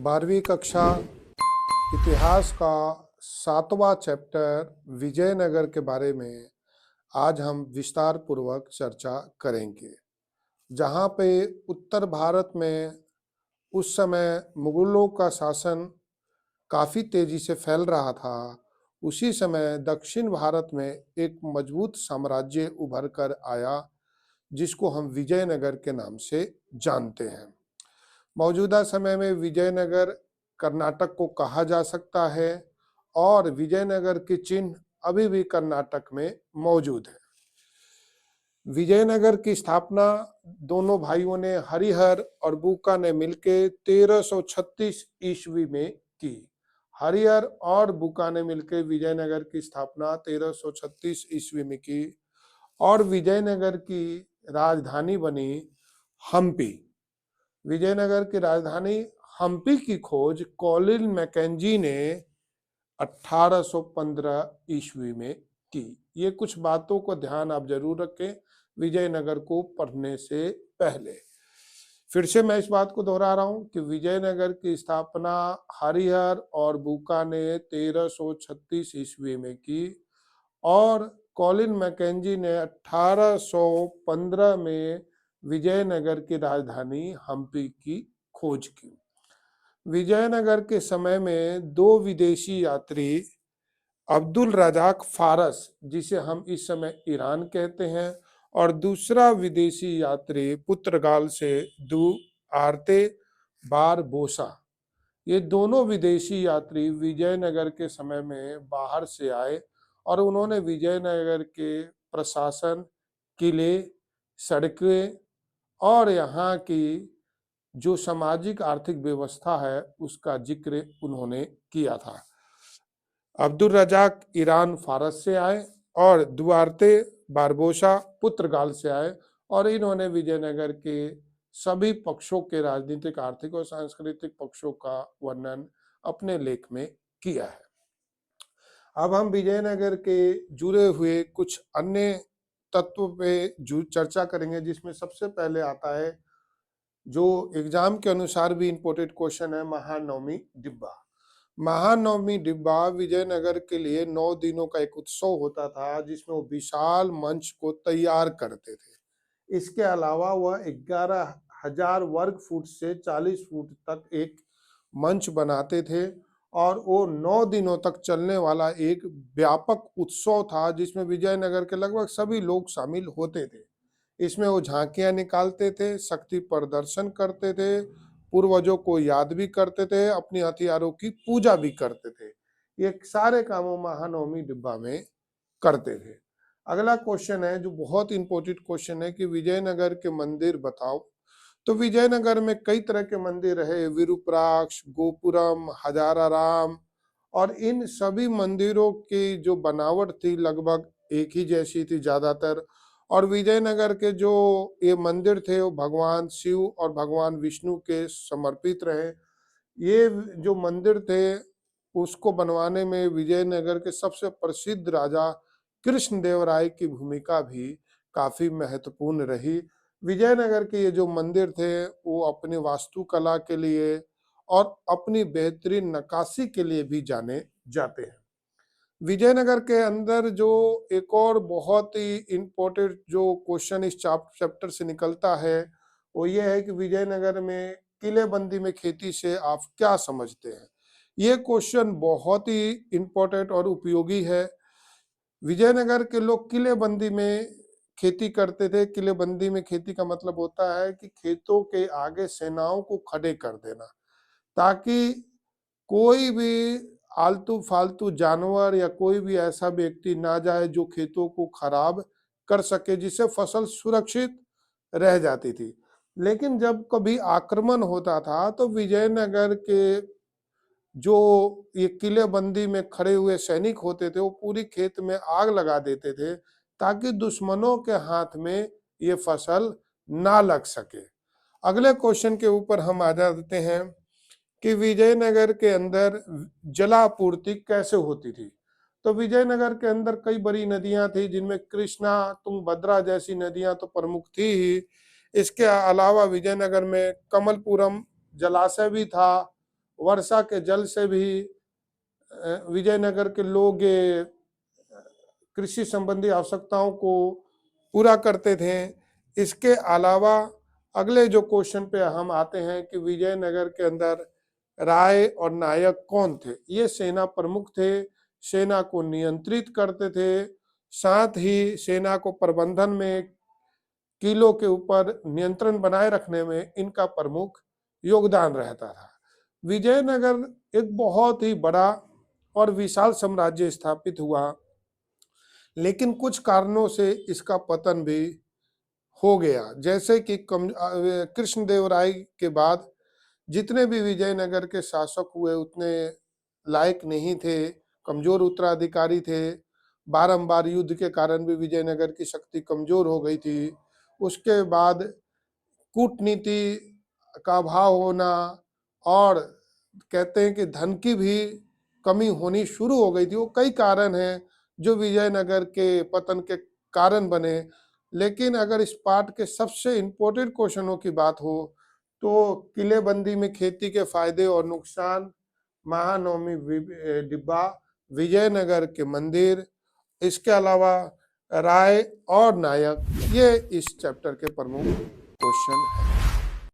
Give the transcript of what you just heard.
12वीं कक्षा इतिहास का 7वां चैप्टर विजयनगर के बारे में आज हम विस्तार पूर्वक चर्चा करेंगे। जहाँ पे उत्तर भारत में उस समय मुगलों का शासन काफ़ी तेजी से फैल रहा था, उसी समय दक्षिण भारत में एक मजबूत साम्राज्य उभर कर आया जिसको हम विजयनगर के नाम से जानते हैं। मौजूदा समय में विजयनगर कर्नाटक को कहा जा सकता है और विजयनगर के चिन्ह अभी भी कर्नाटक में मौजूद है। विजयनगर की स्थापना दोनों भाइयों ने हरिहर और बूका ने मिलकर 1336 ईस्वी में की। हरिहर और बूका ने मिलकर विजयनगर की स्थापना 1336 ईस्वी में की और विजयनगर की राजधानी बनी हम्पी। विजयनगर की राजधानी हम्पी की खोज कॉलिन मैकेंजी ने 1815 ईस्वी में की। ये कुछ बातों को ध्यान आप जरूर रखें विजयनगर को पढ़ने से पहले। फिर से मैं इस बात को दोहरा रहा हूं कि विजयनगर की स्थापना हरिहर और बूका ने 1336 ईस्वी में की और कॉलिन मैकेंजी ने 1815 में विजयनगर की राजधानी हम्पी की खोज की। विजयनगर के समय में दो विदेशी यात्री अब्दुल रजाक फारस, जिसे हम इस समय ईरान कहते हैं, और दूसरा विदेशी यात्री पुर्तगाल से दुआर्ते बारबोसा, ये दोनों विदेशी यात्री विजयनगर के समय में बाहर से आए और उन्होंने विजयनगर के प्रशासन, किले, सड़कें और यहाँ की जो सामाजिक आर्थिक व्यवस्था है उसका जिक्र उन्होंने किया था। अब्दुल रजाक ईरान फारस से आए और दुआर्ते बारबोसा पुर्तगाल से आए और इन्होंने विजयनगर के सभी पक्षों के राजनीतिक, आर्थिक और सांस्कृतिक पक्षों का वर्णन अपने लेख में किया है। अब हम विजयनगर के जुड़े हुए कुछ अन्य तत्व पे चर्चा करेंगे, जिसमें सबसे पहले आता है जो एग्जाम के अनुसार भी इम्पोर्टेंट क्वेश्चन है, महानवमी डिब्बा। महानवमी डिब्बा विजयनगर के लिए 9 दिनों का एक उत्सव होता था जिसमें वो विशाल मंच को तैयार करते थे। इसके अलावा वह 11,000 वर्ग फुट से 40 फुट तक एक मंच बनाते थे और वो 9 दिनों तक चलने वाला एक व्यापक उत्सव था जिसमें विजयनगर के लगभग सभी लोग शामिल होते थे। इसमें वो झांकियां निकालते थे, शक्ति प्रदर्शन करते थे, पूर्वजों को याद भी करते थे, अपने हथियारों की पूजा भी करते थे। ये सारे कामों महानवमी डिब्बा में करते थे। अगला क्वेश्चन है जो बहुत इंपॉर्टेंट क्वेश्चन है कि विजयनगर के मंदिर बताओ। तो विजयनगर में कई तरह के मंदिर रहे, विरूपाक्ष, गोपुरम, हजाराराम, और इन सभी मंदिरों की जो बनावट थी लगभग एक ही जैसी थी ज्यादातर। और विजयनगर के जो ये मंदिर थे वो भगवान शिव और भगवान विष्णु के समर्पित रहे। ये जो मंदिर थे उसको बनवाने में विजयनगर के सबसे प्रसिद्ध राजा कृष्णदेवराय की भूमिका भी काफी महत्वपूर्ण रही। विजयनगर के ये जो मंदिर थे वो अपनी वास्तुकला के लिए और अपनी बेहतरीन नक्काशी के लिए भी जाने जाते हैं। विजयनगर के अंदर जो एक और बहुत ही इम्पोर्टेंट जो क्वेश्चन इस चैप्टर से निकलता है वो ये है कि विजयनगर में किलेबंदी में खेती से आप क्या समझते हैं। ये क्वेश्चन बहुत ही इम्पोर्टेंट और उपयोगी है। विजयनगर के लोग किलेबंदी में खेती करते थे। किलेबंदी में खेती का मतलब होता है कि खेतों के आगे सेनाओं को खड़े कर देना ताकि कोई भी आलतू फालतू जानवर या कोई भी ऐसा व्यक्ति ना जाए जो खेतों को खराब कर सके, जिससे फसल सुरक्षित रह जाती थी। लेकिन जब कभी आक्रमण होता था तो विजयनगर के जो ये किलेबंदी में खड़े हुए सैनिक होते थे वो पूरी खेत में आग लगा देते थे ताकि दुश्मनों के हाथ में ये फसल ना लग सके। अगले क्वेश्चन के ऊपर हम आ जाते हैं कि विजयनगर के अंदर जलापूर्ति कैसे होती थी। तो विजयनगर के अंदर कई बड़ी नदियां थी जिनमें कृष्णा, तुंगभद्रा जैसी नदियां तो प्रमुख थी ही। इसके अलावा विजयनगर में कमलपुरम जलाशय भी था वर्षा के जल से भी विजयनगर के लोग कृषि संबंधी आवश्यकताओं को पूरा करते थे। इसके अलावा अगले जो क्वेश्चन पे हम आते हैं कि विजयनगर के अंदर राय और नायक कौन थे। ये सेना प्रमुख थे, सेना को नियंत्रित करते थे, साथ ही सेना को प्रबंधन में, किलों के ऊपर नियंत्रण बनाए रखने में इनका प्रमुख योगदान रहता था। विजयनगर एक बहुत ही बड़ा और विशाल साम्राज्य स्थापित हुआ, लेकिन कुछ कारणों से इसका पतन भी हो गया। जैसे कि कृष्णदेवराय के बाद जितने भी विजयनगर के शासक हुए उतने लायक नहीं थे, कमजोर उत्तराधिकारी थे। बारंबार युद्ध के कारण भी विजयनगर की शक्ति कमजोर हो गई थी। उसके बाद कूटनीति का अभाव होना और कहते हैं कि धन की भी कमी होनी शुरू हो गई थी। वो कई कारण हैं जो विजयनगर के पतन के कारण बने। लेकिन अगर इस पाठ के सबसे इम्पोर्टेंट क्वेश्चनों की बात हो तो किलेबंदी में खेती के फायदे और नुकसान, महानवमी डिब्बा, विजयनगर के मंदिर, इसके अलावा राय और नायक, ये इस चैप्टर के प्रमुख क्वेश्चन है।